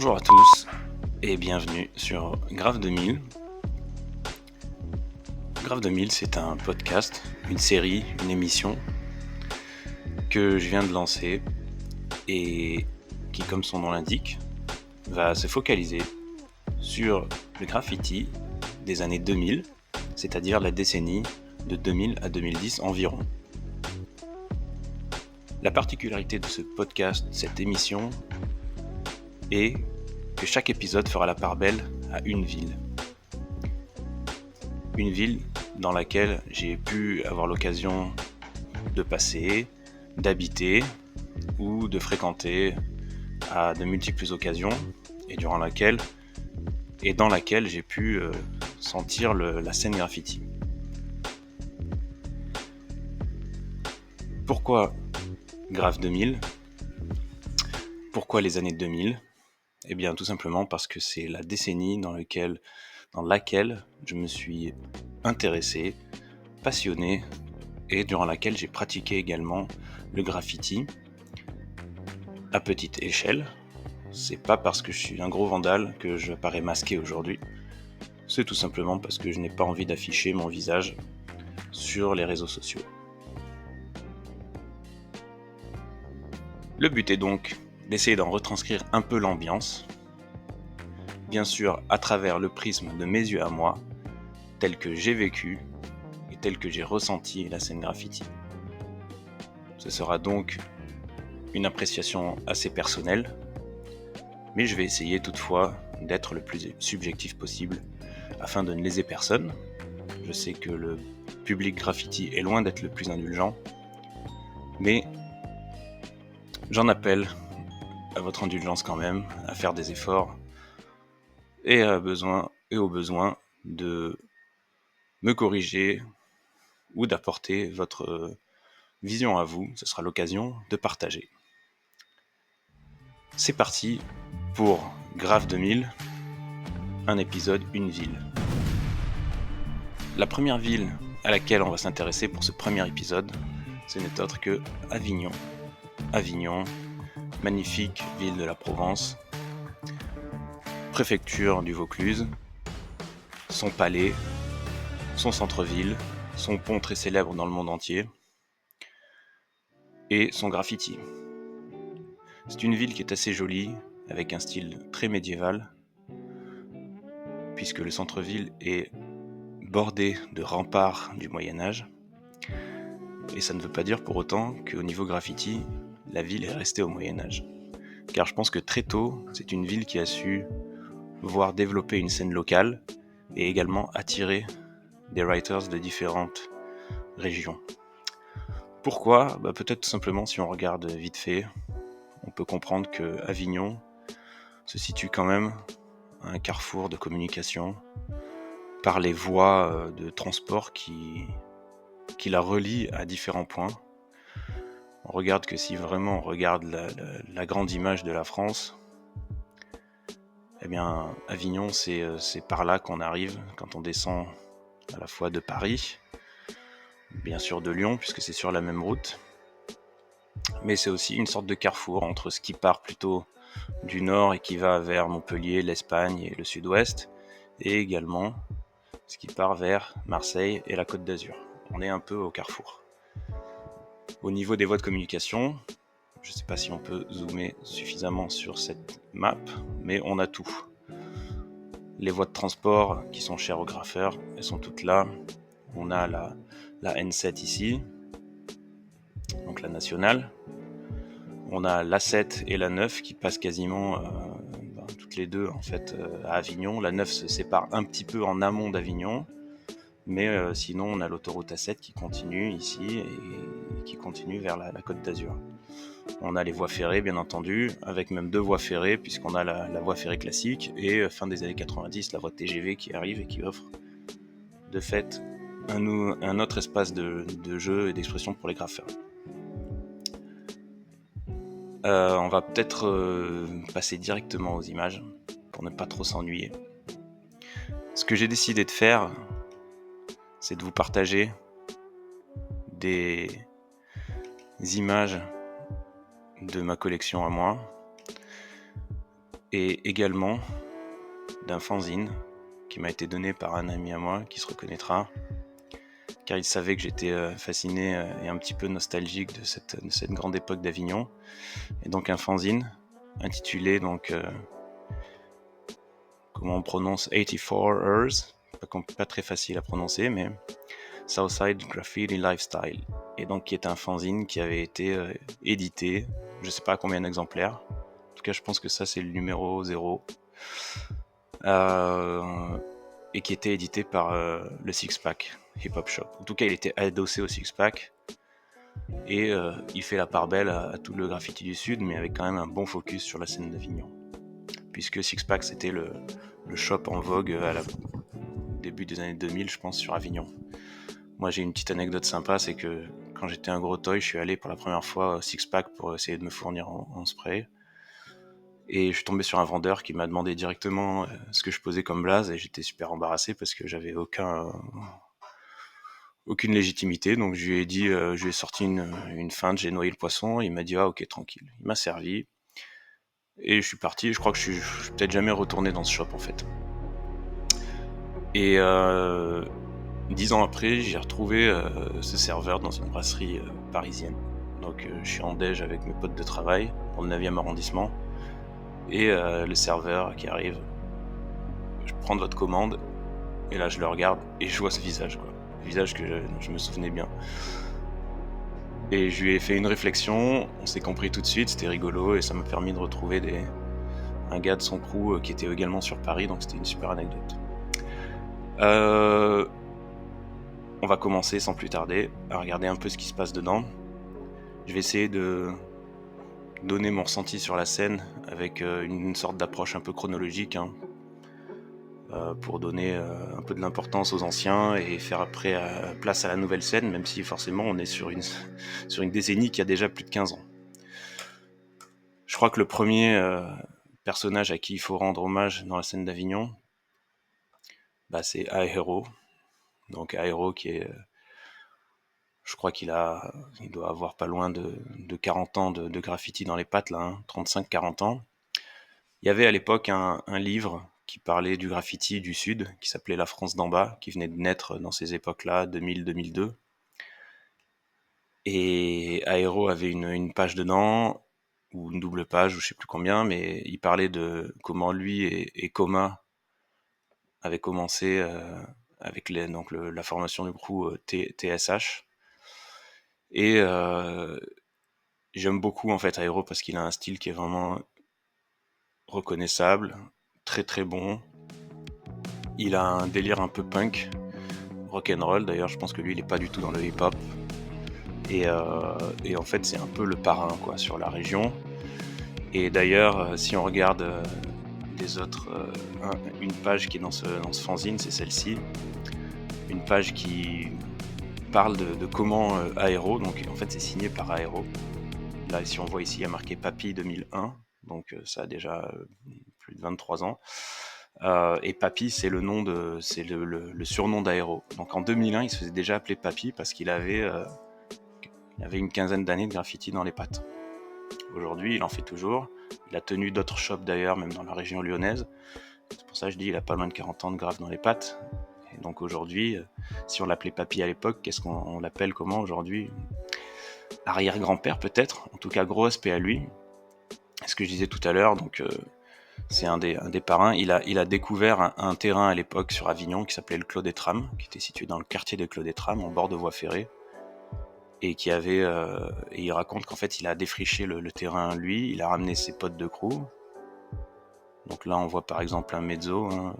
Bonjour à tous et bienvenue sur Grave 2000. Grave 2000, c'est un podcast, une série, une émission que je viens de lancer et qui, comme son nom l'indique, va se focaliser sur le graffiti des années 2000, c'est-à-dire la décennie de 2000 à 2010 environ. La particularité de ce podcast, cette émission, est que chaque épisode fera la part belle à une ville. Une ville dans laquelle j'ai pu avoir l'occasion de passer, d'habiter ou de fréquenter à de multiples occasions et dans laquelle j'ai pu sentir la scène graffiti. Pourquoi Grave 2000 ? Pourquoi les années 2000 ? Eh bien tout simplement parce que c'est la décennie dans laquelle je me suis intéressé, passionné et durant laquelle j'ai pratiqué également le graffiti à petite échelle. C'est pas parce que je suis un gros vandale que je parais masqué aujourd'hui. C'est tout simplement parce que je n'ai pas envie d'afficher mon visage sur les réseaux sociaux. Le but est donc d'essayer d'en retranscrire un peu l'ambiance, bien sûr à travers le prisme de mes yeux à moi, tel que j'ai vécu et tel que j'ai ressenti la scène graffiti. Ce sera donc une appréciation assez personnelle, mais je vais essayer toutefois d'être le plus subjectif possible afin de ne léser personne. Je sais que le public graffiti est loin d'être le plus indulgent, mais j'en appelle à votre indulgence quand même, à faire des efforts et au besoin de me corriger ou d'apporter votre vision à vous. Ce sera l'occasion de partager. C'est parti pour Grave 2000, un épisode, une ville. La première ville à laquelle on va s'intéresser pour ce premier épisode, ce n'est autre que Avignon. Avignon, magnifique ville de la Provence, préfecture du Vaucluse, son palais, son centre-ville, son pont très célèbre dans le monde entier, et son graffiti. C'est une ville qui est assez jolie, avec un style très médiéval, puisque le centre-ville est bordé de remparts du Moyen-Âge. Et ça ne veut pas dire pour autant qu'au niveau graffiti, la ville est restée au Moyen-Âge. Car je pense que très tôt, c'est une ville qui a su voir développer une scène locale et également attirer des writers de différentes régions. Pourquoi ? Peut-être tout simplement si on regarde vite fait, on peut comprendre que Avignon se situe quand même à un carrefour de communication par les voies de transport qui la relient à différents points. On regarde que si vraiment on regarde la grande image de la France, eh bien Avignon c'est par là qu'on arrive quand on descend à la fois de Paris, bien sûr de Lyon puisque c'est sur la même route, mais c'est aussi une sorte de carrefour entre ce qui part plutôt du nord et qui va vers Montpellier, l'Espagne et le sud-ouest, et également ce qui part vers Marseille et la Côte d'Azur. On est un peu au carrefour. Au niveau des voies de communication, je ne sais pas si on peut zoomer suffisamment sur cette map, mais on a tout. Les voies de transport qui sont chères aux graffeurs, elles sont toutes là. On a la N7 ici, donc la nationale. On a l'A7 et la 9 qui passent quasiment toutes les deux en fait à Avignon. La 9 se sépare un petit peu en amont d'Avignon, mais sinon on a l'autoroute A7 qui continue ici et qui continue vers la Côte d'Azur. On a les voies ferrées bien entendu, avec même deux voies ferrées puisqu'on a la voie ferrée classique et fin des années 90 la voie TGV qui arrive et qui offre de fait un autre espace de jeu et d'expression pour les graffeurs. On va peut-être passer directement aux images pour ne pas trop s'ennuyer. Ce que j'ai décidé de faire, c'est de vous partager des images de ma collection à moi, et également d'un fanzine qui m'a été donné par un ami à moi qui se reconnaîtra, car il savait que j'étais fasciné et un petit peu nostalgique de cette grande époque d'Avignon. Et donc un fanzine intitulé donc comment on prononce 84 Hours, pas très facile à prononcer, mais Southside Graffiti Lifestyle, et donc qui est un fanzine qui avait été édité, je sais pas à combien d'exemplaires, en tout cas je pense que ça c'est le numéro 0, et qui était édité par le Six Pack Hip Hop Shop. En tout cas il était adossé au Six Pack, et il fait la part belle à tout le graffiti du Sud, mais avec quand même un bon focus sur la scène d'Avignon, puisque Six Pack c'était le shop en vogue début des années 2000, je pense, sur Avignon. Moi, j'ai une petite anecdote sympa, c'est que quand j'étais un gros toy, je suis allé pour la première fois au Six Pack pour essayer de me fournir en spray. Et je suis tombé sur un vendeur qui m'a demandé directement ce que je posais comme blaze, et j'étais super embarrassé parce que j'avais aucune légitimité. Donc je lui ai dit, je lui ai sorti une feinte, j'ai noyé le poisson. Il m'a dit ah ok tranquille. Il m'a servi et je suis parti. Je crois que je suis peut-être jamais retourné dans ce shop en fait. Et 10 ans après, j'ai retrouvé ce serveur dans une brasserie parisienne. Donc je suis en déj avec mes potes de travail dans le 9e arrondissement, et le serveur qui arrive, je prends votre commande, et là je le regarde et je vois ce visage, quoi. Le visage que je me souvenais bien. Et je lui ai fait une réflexion, on s'est compris tout de suite, c'était rigolo, et ça m'a permis de retrouver un gars de son crew qui était également sur Paris, donc c'était une super anecdote. On va commencer sans plus tarder à regarder un peu ce qui se passe dedans. Je vais essayer de donner mon ressenti sur la scène avec une sorte d'approche un peu chronologique, hein, pour donner un peu de l'importance aux anciens et faire après place à la nouvelle scène, même si forcément on est sur une décennie qui a déjà plus de 15 ans. Je crois que le premier personnage à qui il faut rendre hommage dans la scène d'Avignon, c'est Aero. Donc Aero qui est... je crois qu'il doit avoir pas loin de 40 ans de graffiti dans les pattes, là, hein, 35-40 ans. Il y avait à l'époque un livre qui parlait du graffiti du Sud, qui s'appelait La France d'en bas, qui venait de naître dans ces époques-là, 2000-2002. Et Aero avait une page dedans, ou une double page, ou je sais plus combien, mais il parlait de comment lui et Coma avaient commencé avec la formation du crew TSH. Et j'aime beaucoup en fait Aero parce qu'il a un style qui est vraiment reconnaissable, très très bon. Il a un délire un peu punk, rock'n'roll. D'ailleurs, je pense que lui, il est pas du tout dans le hip-hop. Et en fait, c'est un peu le parrain, quoi, sur la région. Et d'ailleurs, si on regarde des autres, une page qui est dans ce fanzine, c'est celle-ci. Une page qui parle de comment Aero, donc en fait, c'est signé par Aero. Là, si on voit ici, il y a marqué Papy 2001, donc ça a déjà plus de 23 ans. Et Papy, c'est le surnom d'Aero. Donc en 2001, il se faisait déjà appeler Papy parce qu'il avait une quinzaine d'années de graffiti dans les pattes. Aujourd'hui, il en fait toujours. Il a tenu d'autres shops d'ailleurs, même dans la région lyonnaise. C'est pour ça que je dis qu'il a pas loin de 40 ans de graphe dans les pattes. Et donc aujourd'hui, si on l'appelait Papy à l'époque, qu'est-ce qu'on l'appelle comment aujourd'hui? Arrière-grand-père peut-être, en tout cas gros respect à lui. Ce que je disais tout à l'heure, donc c'est un des parrains. Il a découvert un terrain à l'époque sur Avignon qui s'appelait le Clos des Trams, qui était situé dans le quartier des Clos des Trams, en bord de voie ferrée, et qui avait et il raconte qu'en fait il a défriché le terrain lui, il a ramené ses potes de crew. Donc là on voit par exemple un mezzo, hein.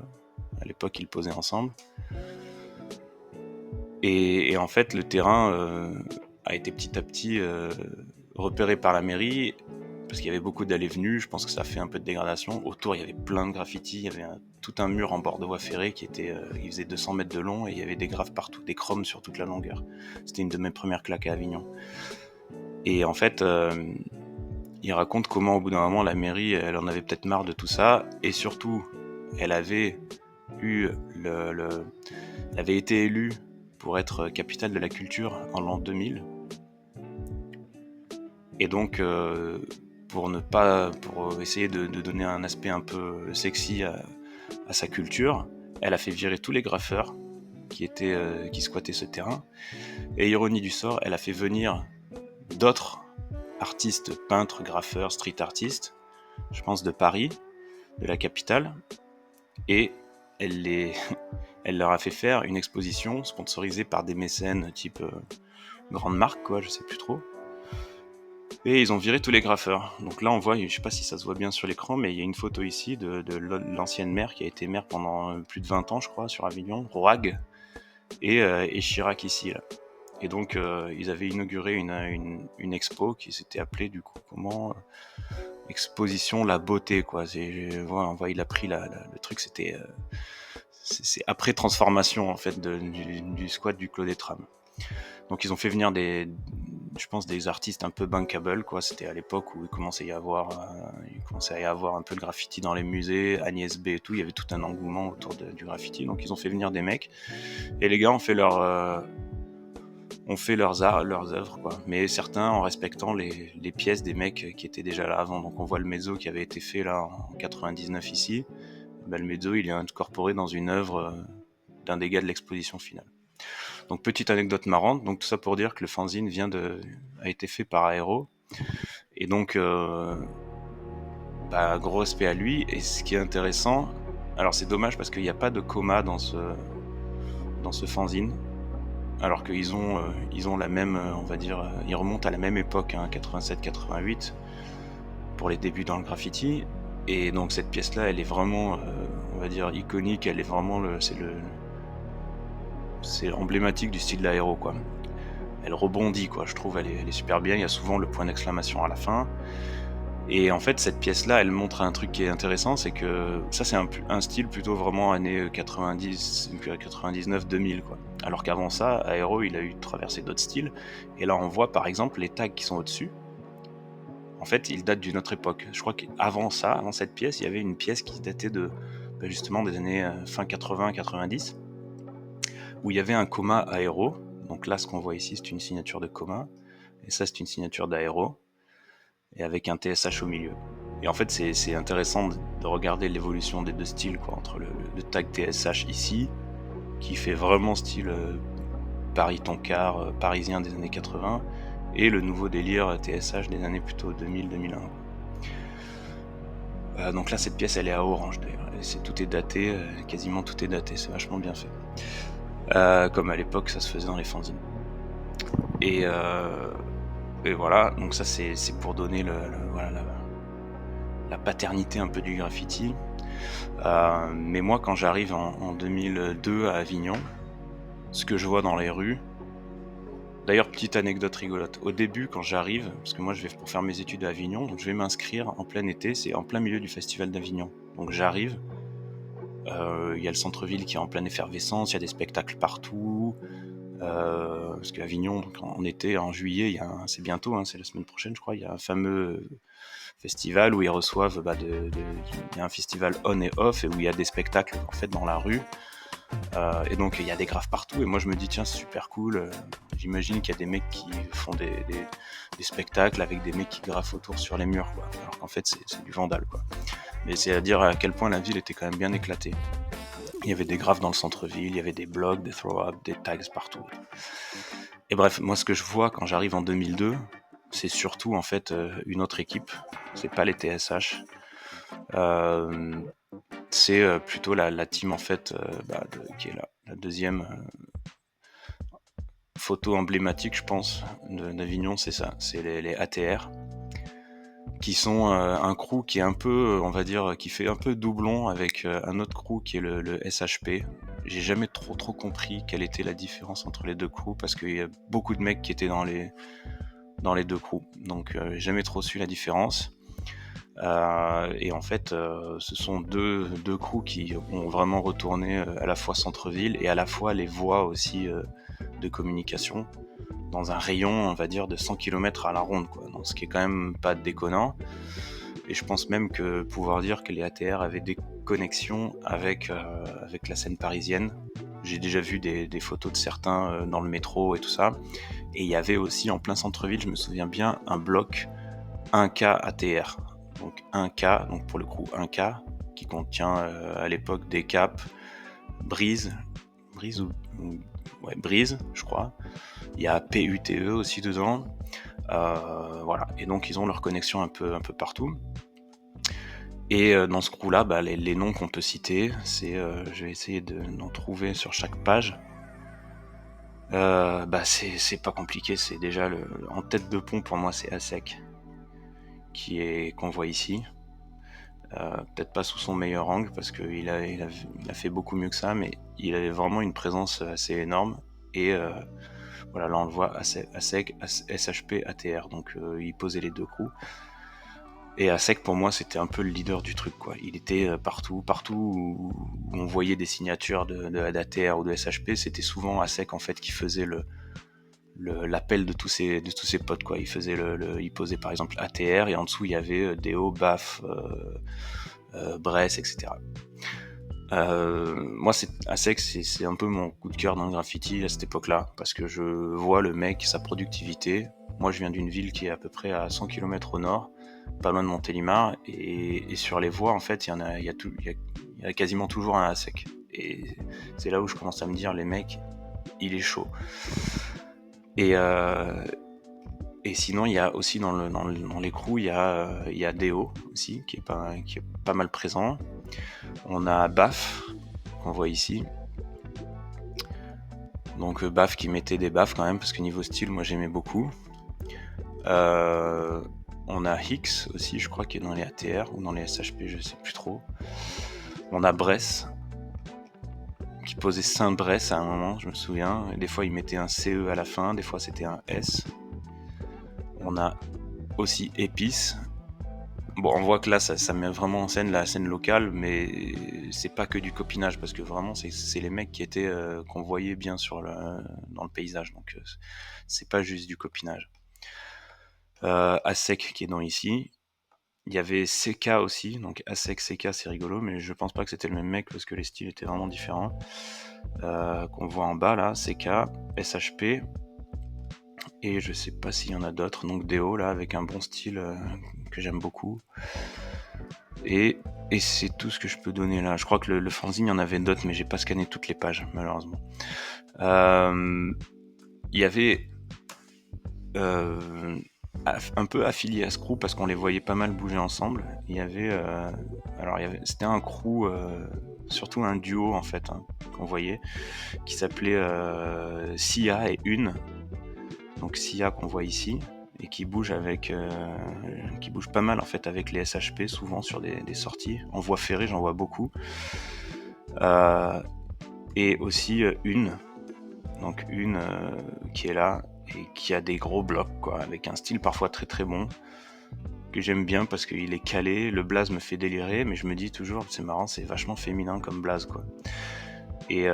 À l'époque ils posaient ensemble. Et en fait le terrain a été petit à petit repéré par la mairie, parce qu'il y avait beaucoup d'allées-venues. Je pense que ça a fait un peu de dégradation. Autour, il y avait plein de graffitis. Il y avait tout un mur en bord de voie ferrée qui il faisait 200 mètres de long, et il y avait des graphes partout, des chromes sur toute la longueur. C'était une de mes premières claques à Avignon. Et en fait, il raconte comment au bout d'un moment, la mairie, elle en avait peut-être marre de tout ça. Et surtout, elle avait elle avait été élue pour être capitale de la culture en l'an 2000. Et donc, pour essayer de donner un aspect un peu sexy à sa culture, elle a fait virer tous les graffeurs qui squattaient ce terrain. Et ironie du sort, elle a fait venir d'autres artistes, peintres, graffeurs, street artistes, je pense de Paris, de la capitale, et elle, les... elle leur a fait faire une exposition sponsorisée par des mécènes type grande marque, quoi, je sais plus trop. Et ils ont viré tous les graffeurs. Donc là, on voit, je sais pas si ça se voit bien sur l'écran, mais il y a une photo ici de l'ancienne maire qui a été maire pendant plus de 20 ans, je crois, sur Avignon, Roag, et Chirac ici, là. Et donc, ils avaient inauguré une expo qui s'était appelée, du coup, comment Exposition La Beauté, quoi. On voit, il a pris le truc, c'est après transformation, en fait, du squat du Clos des Trams. Donc ils ont fait venir je pense des artistes un peu bankable, quoi. C'était à l'époque où il commençait à y avoir un peu de graffiti dans les musées, Agnès B et tout. Il y avait tout un engouement autour du graffiti. Donc ils ont fait venir des mecs et les gars ont fait leurs œuvres, quoi. Mais certains en respectant les pièces des mecs qui étaient déjà là avant. Donc on voit le mezzo qui avait été fait là en 99 ici. Ben, le mezzo il est incorporé dans une œuvre d'un des gars de l'exposition finale. Donc petite anecdote marrante, donc tout ça pour dire que le fanzine a été fait par Aero, et donc gros respect à lui. Et ce qui est intéressant, alors c'est dommage parce qu'il n'y a pas de coma dans ce fanzine, alors qu'ils ont la même, on va dire, ils remontent à la même époque, hein, 87-88, pour les débuts dans le graffiti. Et donc cette pièce-là, elle est vraiment, on va dire, iconique. Elle est vraiment c'est emblématique du style de l'Aéro, quoi. Elle rebondit, quoi, je trouve, elle est super bien. Il y a souvent le point d'exclamation à la fin. Et en fait, cette pièce-là, elle montre un truc qui est intéressant, c'est que ça, c'est un style plutôt vraiment années 90, 99-2000, quoi. Alors qu'avant ça, Aéro, il a eu traversé d'autres styles. Et là, on voit par exemple les tags qui sont au-dessus. En fait, ils datent d'une autre époque. Je crois qu'avant ça, avant cette pièce, il y avait une pièce qui datait justement des années fin 80-90, où il y avait un coma Aéro. Donc là, ce qu'on voit ici, c'est une signature de coma. Et ça, c'est une signature d'Aéro. Et avec un TSH au milieu. Et en fait, c'est intéressant de regarder l'évolution des deux styles, quoi, entre le tag TSH ici, qui fait vraiment style Paris Toncar, parisien des années 80, et le nouveau délire TSH des années plutôt 2000-2001. Donc là, cette pièce, elle est à orange d'ailleurs. Tout est daté, quasiment tout est daté, c'est vachement bien fait. Comme à l'époque, ça se faisait dans les fanzines. Et voilà, donc ça c'est pour donner la paternité un peu du graffiti. Mais moi, quand j'arrive en 2002 à Avignon, ce que je vois dans les rues... D'ailleurs, petite anecdote rigolote. Au début, quand j'arrive, parce que moi je vais pour faire mes études à Avignon, donc je vais m'inscrire en plein été, c'est en plein milieu du festival d'Avignon. Donc j'arrive, il y a le centre-ville qui est en pleine effervescence, il y a des spectacles partout. Parce qu'Avignon, en été, en juillet, c'est bientôt, hein, c'est la semaine prochaine, je crois, il y a un fameux festival où ils reçoivent, il y a un festival on et off, et où il y a des spectacles en fait dans la rue. Et donc il y a des graphes partout, et moi je me dis tiens, c'est super cool. J'imagine qu'il y a des mecs qui font des spectacles avec des mecs qui graffent autour sur les murs, quoi. Alors qu'en fait c'est du vandal, quoi. Mais c'est à dire à quel point la ville était quand même bien éclatée. Il y avait des graphes dans le centre-ville, il y avait des blogs, des throw-up, des tags partout. Et bref, moi ce que je vois quand j'arrive en 2002, c'est surtout en fait une autre équipe. C'est pas les TSH. C'est plutôt la team en fait qui est la deuxième photo emblématique, je pense, d'Avignon, c'est ça, c'est les ATR, qui sont un crew qui est un peu, on va dire, qui fait un peu doublon avec un autre crew qui est le SHP. J'ai jamais trop compris quelle était la différence entre les deux crews, parce qu'il y a beaucoup de mecs qui étaient dans les deux crews, donc j'ai jamais trop su la différence. Et en fait, ce sont deux crews qui ont vraiment retourné à la fois centre-ville et à la fois les voies aussi de communication dans un rayon, on va dire, de 100 km à la ronde, quoi. Donc, ce qui est quand même pas déconnant. Et je pense même que pouvoir dire que les ATR avaient des connexions avec la scène parisienne. J'ai déjà vu des photos de certains dans le métro et tout ça. Et il y avait aussi en plein centre-ville, je me souviens bien, un bloc 1K ATR. Donc 1K, donc pour le coup 1K, qui contient à l'époque des capes, Breeze, Breeze, je crois. Il y a PUTE aussi dedans. Voilà. Et donc ils ont leur connexion un peu partout. Et dans ce crew-là, les noms qu'on peut citer, c'est, je vais essayer d'en trouver sur chaque page. C'est pas compliqué, c'est déjà en tête de pont pour moi c'est ASEC qu'on voit ici. Peut-être pas sous son meilleur angle parce qu'il a fait beaucoup mieux que ça, mais il avait vraiment une présence assez énorme. Et voilà, là on le voit, ASEC, SHP, ATR, donc il posait les deux coups. Et ASEC pour moi c'était un peu le leader du truc, quoi. Il était partout où on voyait des signatures d'ATR ou de SHP, c'était souvent ASEC en fait qui faisait l'appel de tous ses potes, quoi. Il posait par exemple ATR et en dessous il y avait Deo, BAF, Bress, etc. Moi, ASEC, c'est un peu mon coup de cœur dans le graffiti à cette époque-là, parce que je vois le mec, sa productivité. Moi, je viens d'une ville qui est à peu près à 100 km au nord, pas loin de Montélimar, et sur les voies, en fait, il y a quasiment toujours un ASEC. Et c'est là où je commence à me dire, les mecs, il est chaud. Et sinon, il y a aussi dans l'écrou, il y a Deo aussi, qui est pas mal présent. On a BAF, qu'on voit ici. Donc BAF qui mettait des baffes quand même, parce que niveau style, moi j'aimais beaucoup. On a Hicks aussi, je crois, qui est dans les ATR ou dans les SHP, je sais plus trop. On a Bress, qui posait Saint-Bress à un moment, je me souviens. Et des fois, il mettait un CE à la fin, des fois c'était un S. On a aussi Épice. Bon, on voit que là, ça met vraiment en scène la scène locale, mais c'est pas que du copinage, parce que vraiment, c'est les mecs qu'on voyait bien dans le paysage, donc c'est pas juste du copinage. ASEC qui est dans ici. Il y avait CK aussi, donc ASEC, CK, c'est rigolo, mais je pense pas que c'était le même mec, parce que les styles étaient vraiment différents. Qu'on voit en bas là, CK, SHP, et je sais pas s'il y en a d'autres, donc Deo là, avec un bon style que j'aime beaucoup. Et c'est tout ce que je peux donner là. Je crois que le fanzine, il y en avait d'autres, mais j'ai pas scanné toutes les pages, malheureusement. Il y avait un peu affilié à ce crew parce qu'on les voyait pas mal bouger ensemble. C'était un crew, surtout un duo en fait, hein, qu'on voyait, qui s'appelait Sia et Une. Donc Sia qu'on voit ici, et qui bouge pas mal en fait avec les SHP, souvent sur des sorties. En voie ferrée, j'en vois beaucoup. Et aussi Une, donc Une qui est là et qui a des gros blocs, quoi, avec un style parfois très très bon, que j'aime bien parce qu'il est calé. Le blaze me fait délirer, mais je me dis toujours, c'est marrant, c'est vachement féminin comme blaze, quoi. Et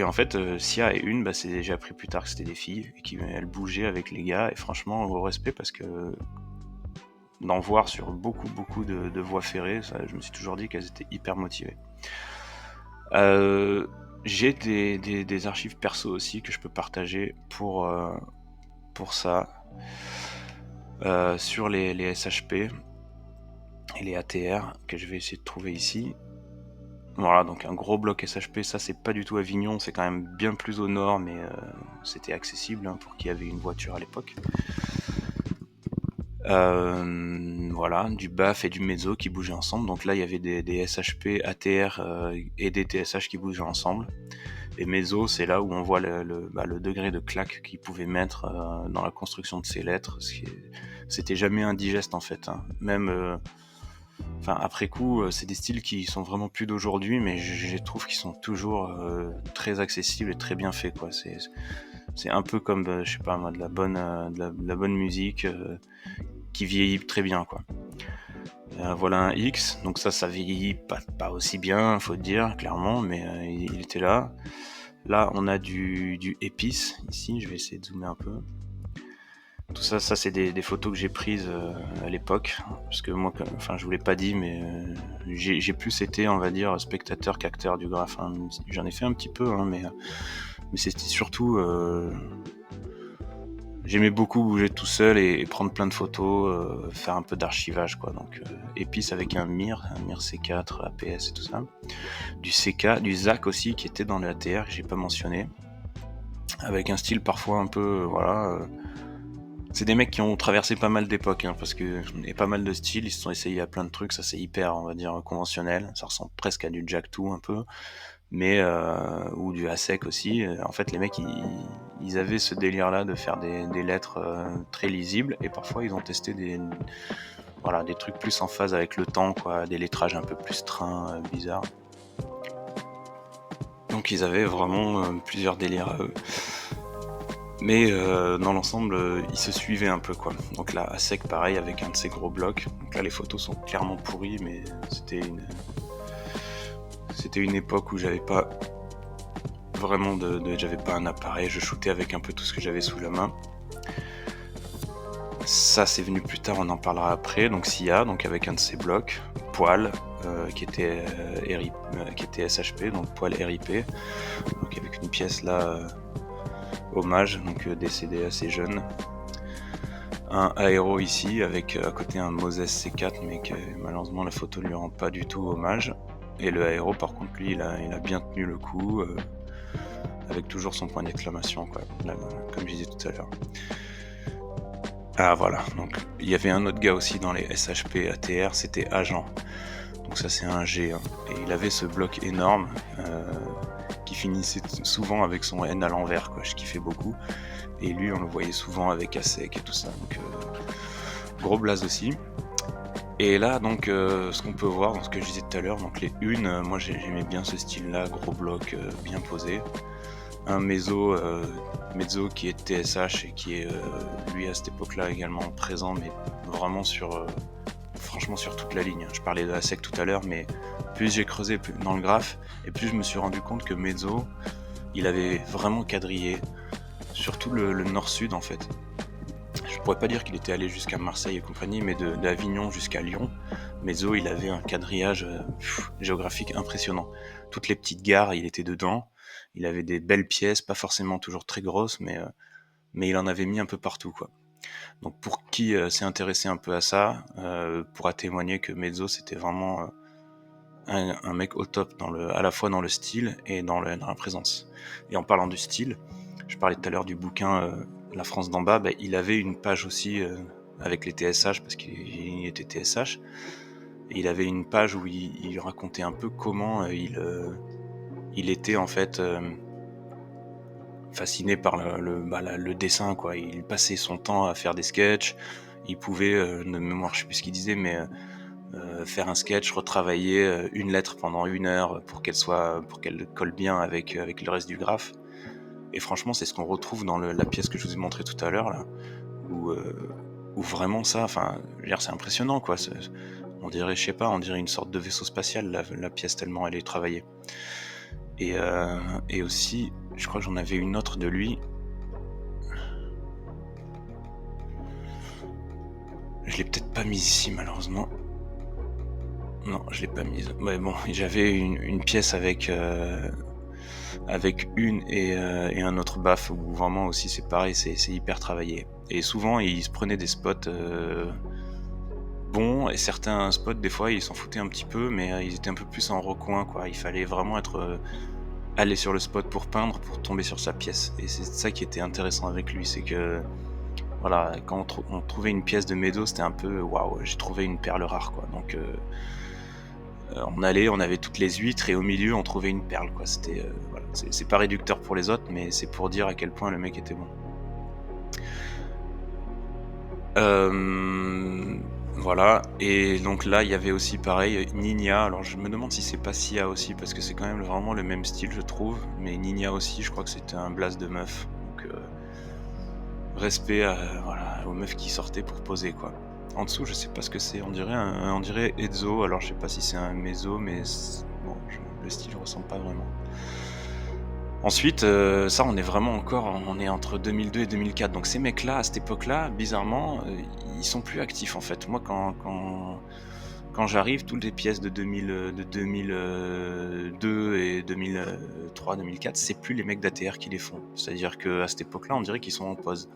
en fait, Sia et Une, j'ai appris plus tard que c'était des filles, et qu'elles bougeaient avec les gars, et franchement, au respect, parce que d'en voir sur beaucoup de voies ferrées, je me suis toujours dit qu'elles étaient hyper motivées. J'ai des archives perso aussi que je peux partager pour ça, sur les SHP et les ATR, que je vais essayer de trouver ici. Voilà, donc un gros bloc SHP, ça c'est pas du tout Avignon, c'est quand même bien plus au nord, mais c'était accessible, hein, pour qui avait une voiture à l'époque. Voilà, du BAF et du Mezzo qui bougeaient ensemble. Donc là, il y avait des SHP, ATR et des TSH qui bougeaient ensemble. Et Mezzo, c'est là où on voit le degré de claque qu'il pouvait mettre dans la construction de ses lettres. C'était jamais indigeste en fait, hein. Même après coup, c'est des styles qui sont vraiment plus d'aujourd'hui, mais je trouve qu'ils sont toujours très accessibles et très bien faits, quoi. C'est un peu comme, je sais pas moi, de la bonne musique qui vieillit très bien, quoi. Voilà un X, donc ça vieillit pas aussi bien, faut dire, clairement, mais il était là. Là, on a du épice, ici, je vais essayer de zoomer un peu. Tout ça c'est des photos que j'ai prises à l'époque, parce que moi, je vous l'ai pas dit, mais j'ai plus été, on va dire, spectateur qu'acteur du graphe, hein. J'en ai fait un petit peu, hein, mais c'était surtout j'aimais beaucoup bouger tout seul et prendre plein de photos, faire un peu d'archivage, quoi. Donc, Épice avec un Mir C4, APS et tout ça. Du CK, du ZAC aussi, qui était dans le ATR, que j'ai pas mentionné. Avec un style parfois un peu, c'est des mecs qui ont traversé pas mal d'époques, hein, parce que et pas mal de styles, ils se sont essayés à plein de trucs, ça c'est hyper, on va dire, conventionnel, ça ressemble presque à du Jack 2 un peu, mais ou du ASEC aussi. En fait, les mecs, ils avaient ce délire-là de faire des lettres très lisibles, et parfois ils ont testé des trucs plus en phase avec le temps, quoi, des lettrages un peu plus train, bizarres. Donc ils avaient vraiment plusieurs délires à eux. Mais dans l'ensemble, ils se suivaient un peu, quoi. Donc là, ASEC, pareil, avec un de ces gros blocs. Donc là, les photos sont clairement pourries, mais c'était une époque où j'avais pas vraiment j'avais pas un appareil, je shootais avec un peu tout ce que j'avais sous la main. Ça, c'est venu plus tard, on en parlera après. Donc SIA, donc avec un de ces blocs, poil, qui était qui était SHP, donc poil RIP, donc avec une pièce là, hommage, donc décédé assez jeune. Un aéro ici avec à côté un Moses C4, mais que malheureusement la photo ne lui rend pas du tout hommage. Et le aéro, par contre, lui, il a bien tenu le coup, avec toujours son point d'exclamation, quoi, là, comme je disais tout à l'heure. Ah voilà, donc il y avait un autre gars aussi dans les SHP ATR, c'était Agent. Donc ça c'est un G, hein. Et il avait ce bloc énorme qui finissait souvent avec son N à l'envers, quoi. Je kiffais beaucoup. Et lui, on le voyait souvent avec ASEC et tout ça. Donc gros blaze aussi. Et là, donc, ce qu'on peut voir dans ce que je disais tout à l'heure, donc les unes, moi j'aimais bien ce style-là, gros bloc, bien posé. Un mezzo qui est TSH et qui est lui à cette époque-là également présent, mais vraiment franchement sur toute la ligne. Je parlais de ASEC tout à l'heure, mais plus j'ai creusé dans le graphe, et plus je me suis rendu compte que mezzo, il avait vraiment quadrillé, surtout le nord-sud en fait. Je pourrais pas dire qu'il était allé jusqu'à Marseille et compagnie, mais d'Avignon jusqu'à Lyon, mezzo, il avait un quadrillage géographique impressionnant. Toutes les petites gares, il était dedans. Il avait des belles pièces, pas forcément toujours très grosses, mais il en avait mis un peu partout, quoi. Donc pour qui s'est intéressé un peu à ça, pourra témoigner que Mezzo c'était vraiment un mec au top à la fois dans le style et dans la présence. Et en parlant du style, je parlais tout à l'heure du bouquin La France d'en bas, il avait une page aussi avec les TSH parce qu'il était TSH. Et il avait une page où il racontait un peu comment il était en fait fasciné par le dessin, quoi. Il passait son temps à faire des sketchs. Il pouvait, de mémoire, je sais plus ce qu'il disait, mais faire un sketch, retravailler une lettre pendant 1 heure pour qu'elle colle bien avec le reste du graphe. Et franchement, c'est ce qu'on retrouve dans la pièce que je vous ai montré tout à l'heure là, où vraiment ça, enfin, je veux dire, c'est impressionnant, quoi. On dirait, je sais pas, on dirait une sorte de vaisseau spatial la pièce tellement elle est travaillée. Et aussi, je crois que j'en avais une autre de lui. Je l'ai peut-être pas mise ici, malheureusement. Non, je l'ai pas mise. Mais bon, j'avais une pièce avec une et un autre baf où vraiment aussi c'est pareil, c'est hyper travaillé. Et souvent, il se prenait des spots bons, et certains spots, des fois, ils s'en foutaient un petit peu, mais ils étaient un peu plus en recoin, quoi. Il fallait vraiment aller sur le spot pour peindre, pour tomber sur sa pièce. Et c'est ça qui était intéressant avec lui, c'est que voilà, quand on trouvait une pièce de Meadow, c'était un peu waouh, j'ai trouvé une perle rare, quoi. Donc on allait, on avait toutes les huîtres et au milieu on trouvait une perle, quoi. C'était voilà, c'est pas réducteur pour les autres, mais c'est pour dire à quel point le mec était bon. Voilà, et donc là il y avait aussi pareil Ninja. Alors je me demande si c'est pas Sia aussi, parce que c'est quand même vraiment le même style, je trouve, mais Ninja aussi, je crois que c'était un blast de meuf. Donc respect voilà, aux meufs qui sortaient pour poser, quoi. En dessous, je sais pas ce que c'est, on dirait Edzo. Alors je sais pas si c'est un Meso, mais bon, le style ressemble pas vraiment. Ensuite, ça, on est entre 2002 et 2004. Donc ces mecs-là, à cette époque-là, bizarrement, ils sont plus actifs en fait. Moi, quand j'arrive, toutes les pièces de 2002 et 2003, 2004, c'est plus les mecs d'ATR qui les font. C'est-à-dire qu'à cette époque-là, on dirait qu'ils sont en pause.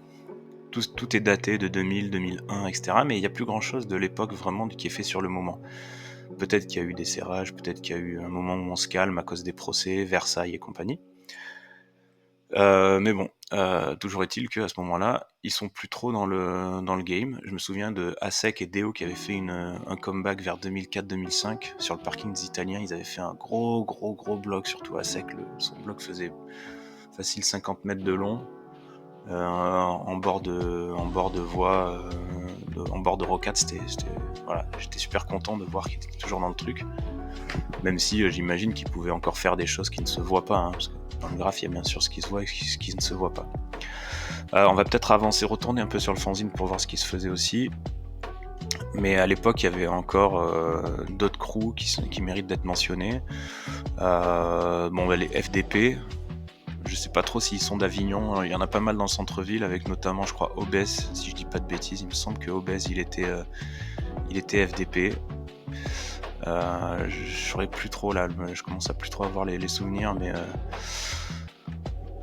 tout est daté de 2000, 2001, etc. Mais il n'y a plus grand-chose de l'époque vraiment qui est fait sur le moment. Peut-être qu'il y a eu des serrages, peut-être qu'il y a eu un moment où on se calme à cause des procès, Versailles et compagnie. Mais bon, toujours est-il qu'à ce moment-là, ils sont plus trop dans le game. Je me souviens de Asek et Deo qui avaient fait un comeback vers 2004-2005 sur le parking des Italiens. Ils avaient fait un gros blog, surtout Asek. Son blog faisait facile 50 mètres de long, en bord de voie, en bord de rocade. Voilà, j'étais super content de voir qu'il était toujours dans le truc. Même si j'imagine qu'il pouvait encore faire des choses qui ne se voient pas, hein, parce que dans le graphe, il y a bien sûr ce qui se voit et ce qui ne se voit pas. On va peut-être avancer, retourner un peu sur le fanzine pour voir ce qui se faisait aussi. Mais à l'époque, il y avait encore d'autres crews qui méritent d'être mentionnés. Les FDP, je sais pas trop s'ils sont d'Avignon. Il y en a pas mal dans le centre-ville, avec notamment, je crois, Obès, si je dis pas de bêtises. Il me semble que Obès, il était FDP. Je saurais plus trop là, je commence à plus trop avoir les souvenirs,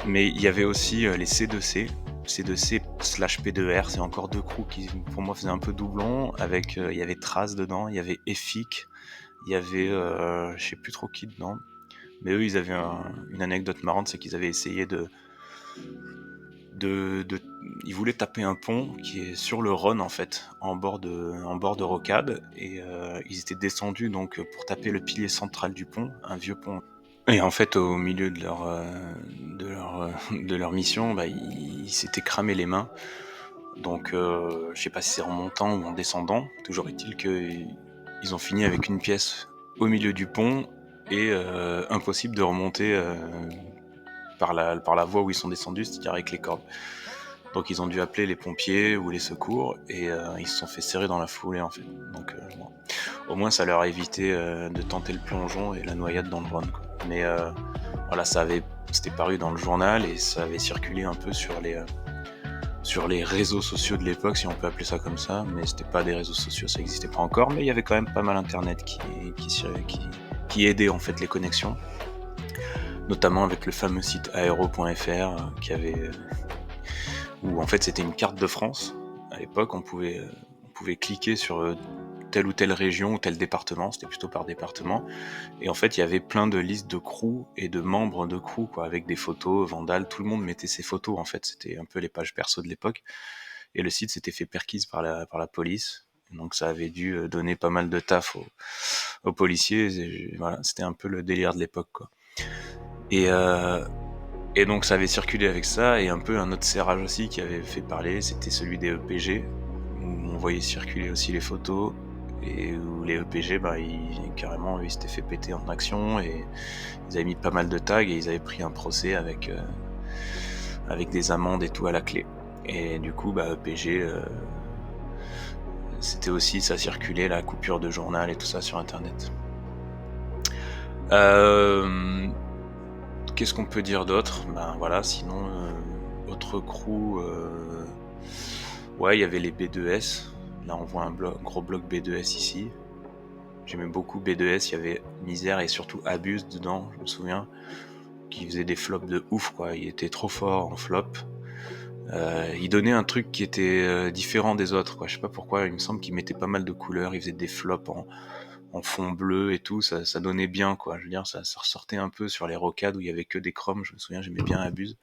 mais il y avait aussi les C2C / P2R, c'est encore deux crews qui pour moi faisaient un peu doublon, avec il y avait Trace dedans, il y avait EFIC, il y avait je sais plus trop qui dedans, mais eux ils avaient une anecdote marrante, c'est qu'ils avaient essayé ils voulaient taper un pont qui est sur le Rhône en fait, en bord de rocade, et ils étaient descendus donc pour taper le pilier central du pont, un vieux pont. Et en fait, au milieu de leur mission, ils s'étaient cramé les mains. Donc, je sais pas si c'est en montant ou en descendant. Toujours est-il qu'ils ont fini avec une pièce au milieu du pont et impossible de remonter par la voie où ils sont descendus, c'est-à-dire avec les cordes. Donc ils ont dû appeler les pompiers ou les secours et ils se sont fait serrer dans la foulée en fait. Donc bon. Au moins ça leur a évité de tenter le plongeon et la noyade dans le Rhône, quoi. Mais voilà, c'était paru dans le journal et ça avait circulé un peu sur les réseaux sociaux de l'époque, si on peut appeler ça comme ça, mais c'était pas des réseaux sociaux, ça n'existait pas encore, mais il y avait quand même pas mal internet qui aidait en fait les connexions, notamment avec le fameux site aero.fr où en fait c'était une carte de France. À l'époque, on pouvait cliquer sur telle ou telle région ou tel département, c'était plutôt par département, et en fait il y avait plein de listes de crews et de membres de crews, quoi, avec des photos, Vandal, tout le monde mettait ses photos en fait, c'était un peu les pages perso de l'époque, et le site s'était fait perquise par la police, donc ça avait dû donner pas mal de taf aux policiers, et voilà, c'était un peu le délire de l'époque, quoi. Et donc ça avait circulé avec ça, et un peu un autre serrage aussi qui avait fait parler, c'était celui des EPG, où on voyait circuler aussi les photos, et où les EPG, carrément, ils s'étaient fait péter en action, et ils avaient mis pas mal de tags, et ils avaient pris un procès avec des amendes et tout à la clé. Et du coup, EPG, c'était aussi, ça circulait, la coupure de journal et tout ça sur Internet. Qu'est-ce qu'on peut dire d'autre ? Voilà, sinon, autre crew, ouais, il y avait les B2S. Là, on voit un gros bloc B2S ici. J'aimais beaucoup B2S, il y avait Misère et surtout Abuse dedans, je me souviens, qui faisait des flops de ouf, quoi. Il était trop fort en flop. Il donnait un truc qui était différent des autres, quoi. Je sais pas pourquoi, il me semble qu'il mettait pas mal de couleurs, il faisait des flops en fond bleu et tout, ça donnait bien, quoi. Je veux dire, ça ressortait un peu sur les rocades où il y avait que des chromes, je me souviens, j'aimais bien Abuse.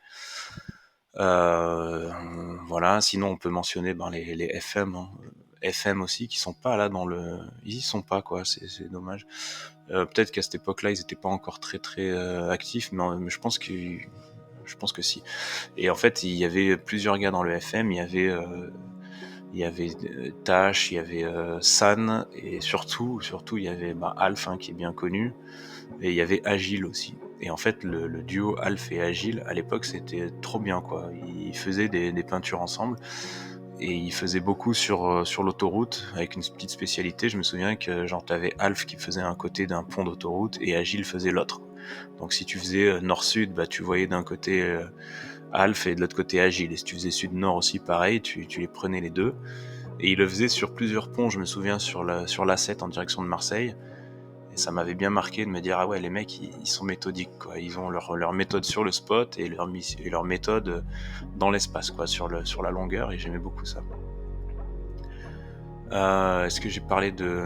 Voilà, sinon on peut mentionner les FM, hein. FM aussi, qui sont pas là ils y sont pas, quoi, c'est dommage. Peut-être qu'à cette époque-là, ils étaient pas encore très très actifs, mais je pense que si. Et en fait, il y avait plusieurs gars dans le FM, il y avait Tash, il y avait San, et surtout il y avait Alf, hein, qui est bien connu, et il y avait Agile aussi. Et en fait, le duo Alf et Agile, à l'époque, c'était trop bien, quoi. Ils faisaient des peintures ensemble, et ils faisaient beaucoup sur l'autoroute, avec une petite spécialité. Je me souviens que genre t'avais Alf qui faisait un côté d'un pont d'autoroute, et Agile faisait l'autre. Donc si tu faisais nord-sud, tu voyais d'un côté Alf et de l'autre côté Agile. Et si tu faisais sud-nord aussi, pareil, tu les prenais les deux. Et ils le faisaient sur plusieurs ponts, je me souviens, sur l'A7 en direction de Marseille. Et ça m'avait bien marqué de me dire, ah ouais, les mecs, ils sont méthodiques, quoi. Ils ont leur méthode sur le spot et leur méthode dans l'espace, quoi, sur la longueur, et j'aimais beaucoup ça. Est-ce que j'ai parlé de,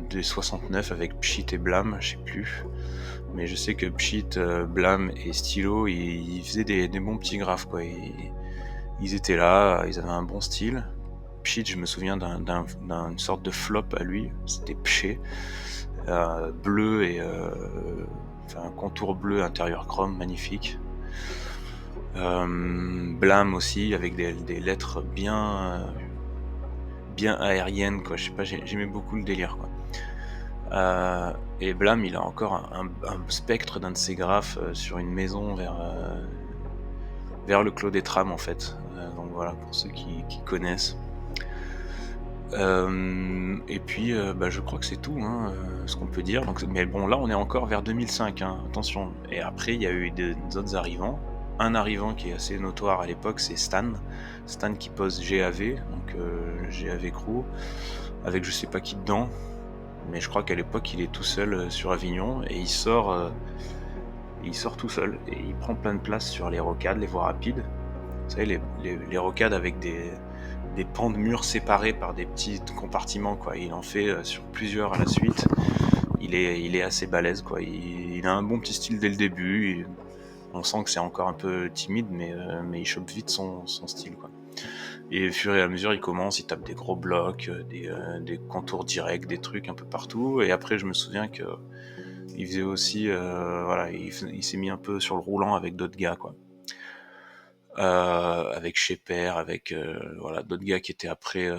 des 69 avec Pchit et Blam? Je sais plus. Mais je sais que Pchit, Blam et Stylo, ils faisaient des bons petits graphes, quoi. Ils étaient là, ils avaient un bon style. Pchit, je me souviens d'une sorte de flop à lui, c'était Pché, bleu et un contour bleu intérieur chrome, magnifique. Blam aussi, avec des lettres bien aériennes, quoi. Je sais pas, j'aimais beaucoup le délire, quoi. Et Blam, il a encore un spectre d'un de ses graphes sur une maison vers le Clos des Trams, en fait. Donc voilà, pour ceux qui connaissent. Et puis, je crois que c'est tout, hein, ce qu'on peut dire. Donc, mais bon, là, on est encore vers 2005, hein, attention. Et après, il y a eu d'autres arrivants. Un arrivant qui est assez notoire à l'époque, c'est Stan. Stan qui pose GAV, donc GAV Crew, avec je sais pas qui dedans. Mais je crois qu'à l'époque, il est tout seul sur Avignon et il sort tout seul et il prend plein de place sur les rocades, les voies rapides. Vous savez, les rocades avec des pans de murs séparés par des petits compartiments, quoi. Il en fait sur plusieurs à la suite. Il est assez balèze, quoi. Il a un bon petit style dès le début. On sent que c'est encore un peu timide, mais il chope vite son style, quoi. Et au fur et à mesure, il commence, il tape des gros blocs, des contours directs, des trucs un peu partout. Et après, je me souviens que il faisait aussi, il s'est mis un peu sur le roulant avec d'autres gars, quoi. Avec Sheper, avec d'autres gars qui étaient après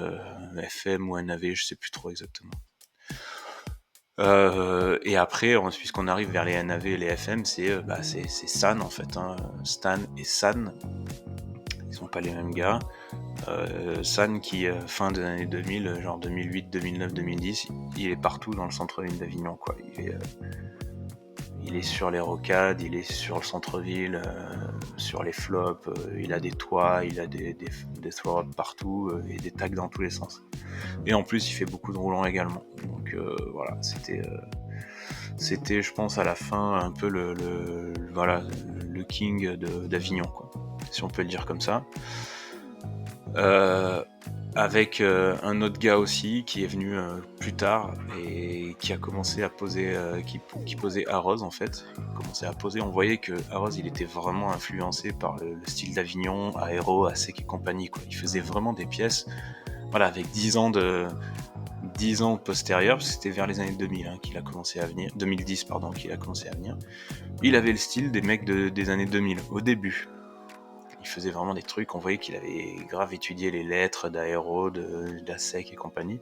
FM ou NAV, je sais plus trop exactement. Et après, puisqu'on arrive vers les NAV et les FM, c'est San en fait, hein. Stan et San, ils sont pas les mêmes gars. San qui, fin des années 2000, genre 2008, 2009, 2010, il est partout dans le centre-ville d'Avignon, quoi. Il est sur les rocades, il est sur le centre-ville, sur les flops, il a des toits, il a des throw-ups partout et des tags dans tous les sens. Et en plus, il fait beaucoup de roulants également. Donc voilà, c'était, je pense, à la fin un peu le king d'Avignon, quoi, si on peut le dire comme ça. Avec un autre gars aussi qui est venu plus tard et qui a commencé à poser, qui posait Arroz en fait. Il commençait à poser, on voyait que Arroz il était vraiment influencé par le style d'Avignon, Aéro, ASEC et compagnie, quoi. Il faisait vraiment des pièces, voilà, avec 10 ans postérieurs, parce que c'était vers les années 2000 qu'il a commencé à venir, 2010 pardon, qu'il a commencé à venir. Il avait le style des mecs des années 2000 au début. Il faisait vraiment des trucs, on voyait qu'il avait grave étudié les lettres d'Aéro, d'ASEC et compagnie.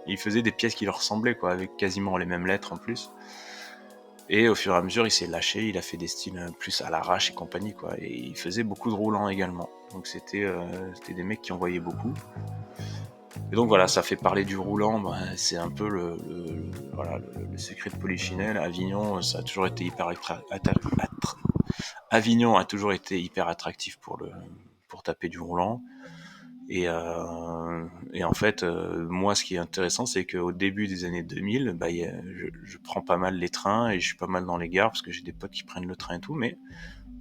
Et il faisait des pièces qui leur ressemblaient, quoi, avec quasiment les mêmes lettres en plus. Et au fur et à mesure, il s'est lâché, il a fait des styles plus à l'arrache et compagnie, quoi. Et il faisait beaucoup de roulants également. Donc c'était des mecs qui envoyaient beaucoup. Et donc voilà, ça fait parler du roulant, c'est un peu le secret de Polichinelle. Avignon, ça a toujours été Avignon a toujours été hyper attractif pour taper du roulant. Et en fait, moi, ce qui est intéressant, c'est qu'au début des années 2000, je prends pas mal les trains et je suis pas mal dans les gares parce que j'ai des potes qui prennent le train et tout, mais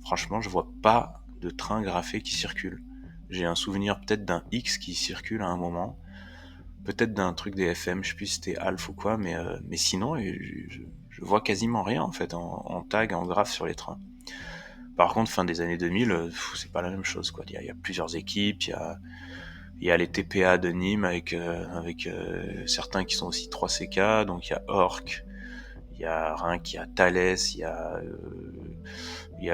franchement, je vois pas de train graphé qui circule. J'ai un souvenir peut-être d'un X qui circule à un moment, peut-être d'un truc des FM, je sais plus si c'était Alf ou quoi, mais sinon, je vois quasiment rien en fait en tag, en graphe sur les trains. Par contre, fin des années 2000, c'est pas la même chose, quoi. Il y a plusieurs équipes, il y a les TPA de Nîmes avec certains qui sont aussi 3CK, donc il y a Orc, il y a Rink, il y a Thales, il y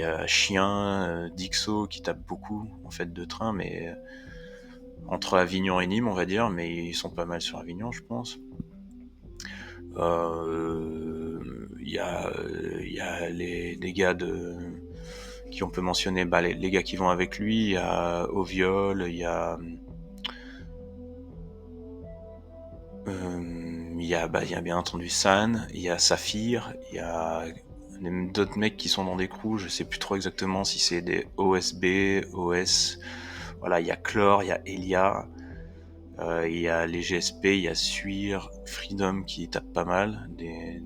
a Chien, Dixo qui tape beaucoup en fait de trains, mais entre Avignon et Nîmes, on va dire, mais ils sont pas mal sur Avignon, je pense. Il y a les gars qui on peut mentionner, les gars qui vont avec lui, il y a Oviol, il y a bien entendu San, il y a Saphir, il y a d'autres mecs qui sont dans des crews, je sais plus trop exactement si c'est des OSB, OS, voilà, il y a Chlore, il y a Elia, Il y a les GSP, il y a Suir, Freedom qui tapent pas mal, des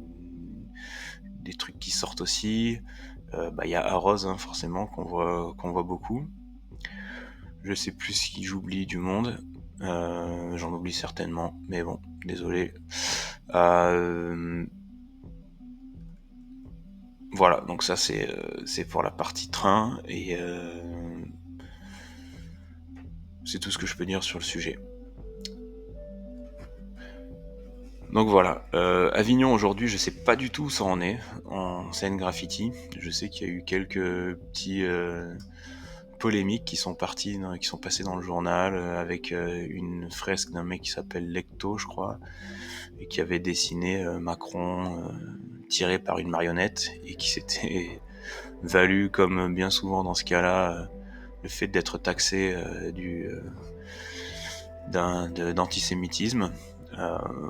trucs qui sortent aussi. Il y a Arroz, hein, forcément, qu'on voit beaucoup. Je sais plus si j'oublie du monde. J'en oublie certainement, mais bon, désolé. Voilà, donc ça c'est pour la partie train, et c'est tout ce que je peux dire sur le sujet. Donc voilà, Avignon aujourd'hui, je sais pas du tout où ça en est en scène graffiti. Je sais qu'il y a eu quelques petits polémiques qui sont passées dans le journal, avec une fresque d'un mec qui s'appelle Lecto, je crois, et qui avait dessiné Macron tiré par une marionnette, et qui s'était valu, comme bien souvent dans ce cas-là, le fait d'être taxé d'antisémitisme.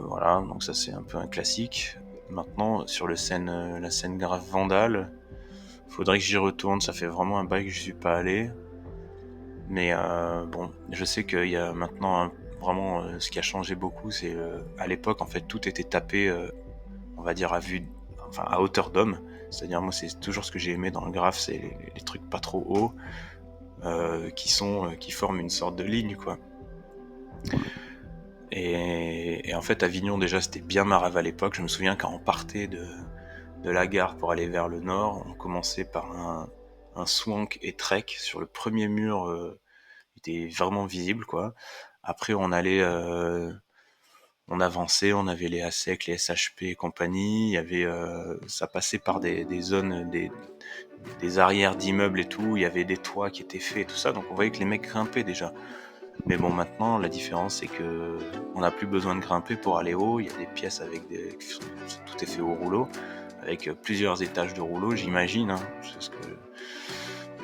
Voilà, donc ça c'est un peu un classique. Maintenant, sur la scène grave vandale, faudrait que j'y retourne, ça fait vraiment un bail que je suis pas allé. Mais bon, je sais qu'il y a maintenant vraiment ce qui a changé beaucoup, c'est à l'époque en fait tout était tapé, on va dire à hauteur d'homme. C'est-à-dire moi c'est toujours ce que j'ai aimé dans le graphe, c'est les trucs pas trop hauts, qui forment une sorte de ligne, quoi. Et en fait, Avignon, déjà, c'était bien marave à l'époque. Je me souviens quand on partait de la gare pour aller vers le nord, on commençait par un swank et trek sur le premier mur, était vraiment visible, quoi. Après, on avançait, on avait les ASEC, les SHP et compagnie. Il y avait, ça passait par des zones, des arrières d'immeubles et tout. Il y avait des toits qui étaient faits et tout ça. Donc, on voyait que les mecs grimpaient déjà. Mais bon, maintenant, la différence, c'est que on n'a plus besoin de grimper pour aller haut. Il y a des pièces tout est fait au rouleau, avec plusieurs étages de rouleau, j'imagine, hein.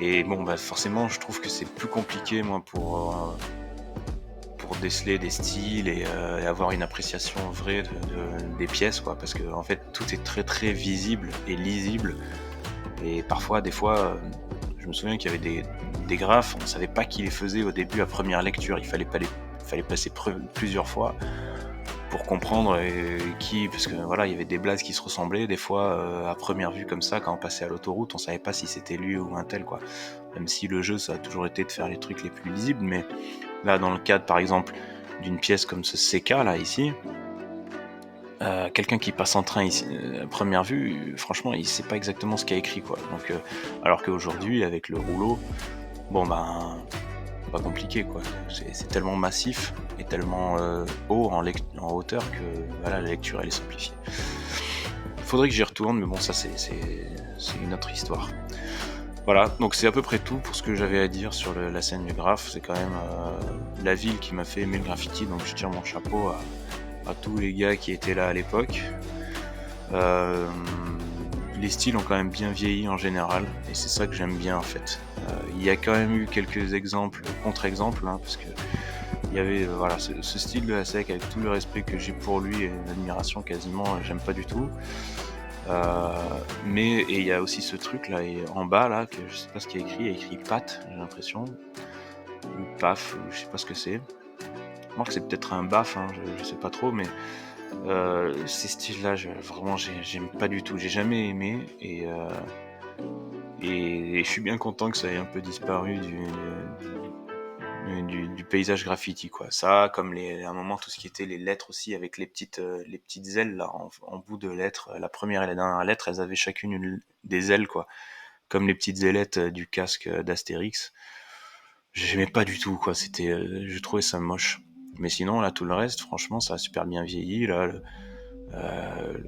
Et bon, forcément, je trouve que c'est plus compliqué, moi, pour déceler des styles, et avoir une appréciation vraie des pièces, quoi. Parce que, en fait, tout est très très visible et lisible. Et parfois, des fois, je me souviens qu'il y avait des graphes, on savait pas qui les faisait au début à première lecture. Il fallait passer plusieurs fois pour comprendre parce que voilà, il y avait des blazes qui se ressemblaient. Des fois, à première vue comme ça, quand on passait à l'autoroute, on savait pas si c'était lui ou un tel, quoi. Même si le jeu, ça a toujours été de faire les trucs les plus lisibles, mais là, dans le cadre, par exemple, d'une pièce comme ce CK là ici, quelqu'un qui passe en train ici, à première vue, franchement, il sait pas exactement ce qu'il y a écrit, quoi. Donc, alors qu'aujourd'hui, avec le rouleau, bon pas compliqué, quoi. C'est tellement massif et tellement haut en hauteur que voilà, la lecture elle est simplifiée. Faudrait que j'y retourne, mais bon, ça c'est une autre histoire. Voilà, donc c'est à peu près tout pour ce que j'avais à dire sur la scène du graphe. C'est quand même la ville qui m'a fait aimer le graffiti, donc je tire mon chapeau à tous les gars qui étaient là à l'époque. Les styles ont quand même bien vieilli en général, et c'est ça que j'aime bien, en fait. Il y a quand même eu quelques contre-exemples, hein, parce que il y avait voilà, ce style de ASEC, avec tout le respect que j'ai pour lui et l'admiration quasiment, j'aime pas du tout. Mais il y a aussi ce truc là, et en bas là, que je sais pas ce qu'il y a écrit, il y a écrit PAT, j'ai l'impression, ou PAF, ou je sais pas ce que c'est. Moi, c'est peut-être un BAF, hein, je sais pas trop, mais ces styles-là, vraiment, j'aime pas du tout. J'ai jamais aimé, et je suis bien content que ça ait un peu disparu du paysage graffiti, quoi. Ça, comme à un moment, tout ce qui était les lettres aussi, avec les petites ailes là, en bout de lettres. La première et la dernière lettre, elles avaient chacune des ailes, quoi. Comme les petites ailettes du casque d'Astérix. J'aimais pas du tout, quoi. Je trouvais ça moche. Mais sinon, là, tout le reste, franchement, ça a super bien vieilli. Là, le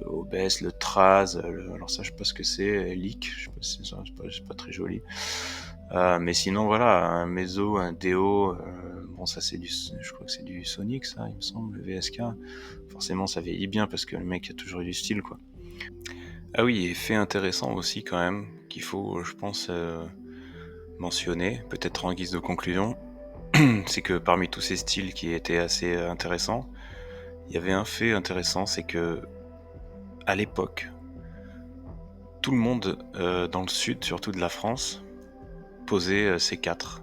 Obès, le Traz, alors ça je sais pas ce que c'est, Leak, je sais pas si c'est pas très joli. Mais sinon voilà, un Mezzo, un Deo, bon ça je crois que c'est du Sonic, ça il me semble, le VSK. Forcément ça vieillit bien parce que le mec a toujours eu du style, quoi. Ah oui, et fait intéressant aussi quand même, qu'il faut je pense mentionner, peut-être en guise de conclusion, c'est que parmi tous ces styles qui étaient assez intéressants, il y avait un fait intéressant, c'est que à l'époque, tout le monde dans le sud, surtout de la France, posait C4.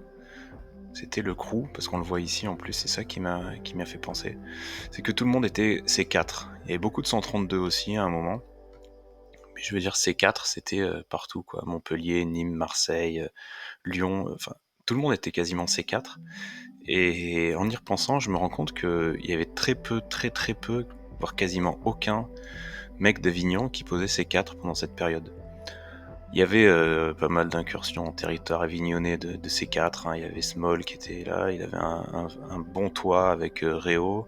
c'était le crew, parce qu'on le voit ici en plus, c'est ça qui m'a fait penser. C'est que tout le monde était C4. Il y avait beaucoup de 132 aussi à un moment. Mais je veux dire C4, c'était partout, quoi. Montpellier, Nîmes, Marseille, Lyon, enfin, tout le monde était quasiment C4. Et en y repensant, je me rends compte qu'il y avait très peu, très peu, voire quasiment aucun mec d'Avignon qui posait C4 pendant cette période. Il y avait pas mal d'incursions en territoire avignonnais de C4, hein. Il y avait Small qui était là, il avait un bon toit avec Réau,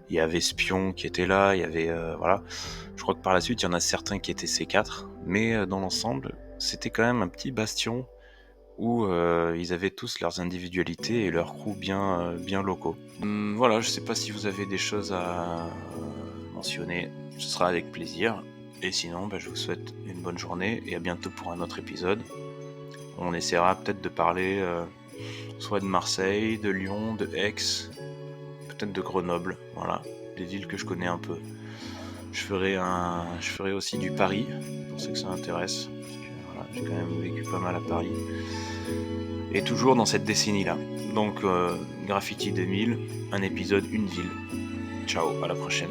il y avait Spion qui était là, il y avait... voilà. Je crois que par la suite, il y en a certains qui étaient C4, mais dans l'ensemble, c'était quand même un petit bastion où ils avaient tous leurs individualités et leurs crews bien locaux. Voilà, je sais pas si vous avez des choses à mentionner, ce sera avec plaisir. Et sinon, je vous souhaite une bonne journée et à bientôt pour un autre épisode. On essaiera peut-être de parler soit de Marseille, de Lyon, de Aix, peut-être de Grenoble, voilà, des villes que je connais un peu. Je ferai aussi du Paris, pour ceux que ça intéresse, parce que voilà, j'ai quand même vécu pas mal à Paris. Et toujours dans cette décennie-là. Donc, Graffiti 2000, un épisode, une ville. Ciao, à la prochaine.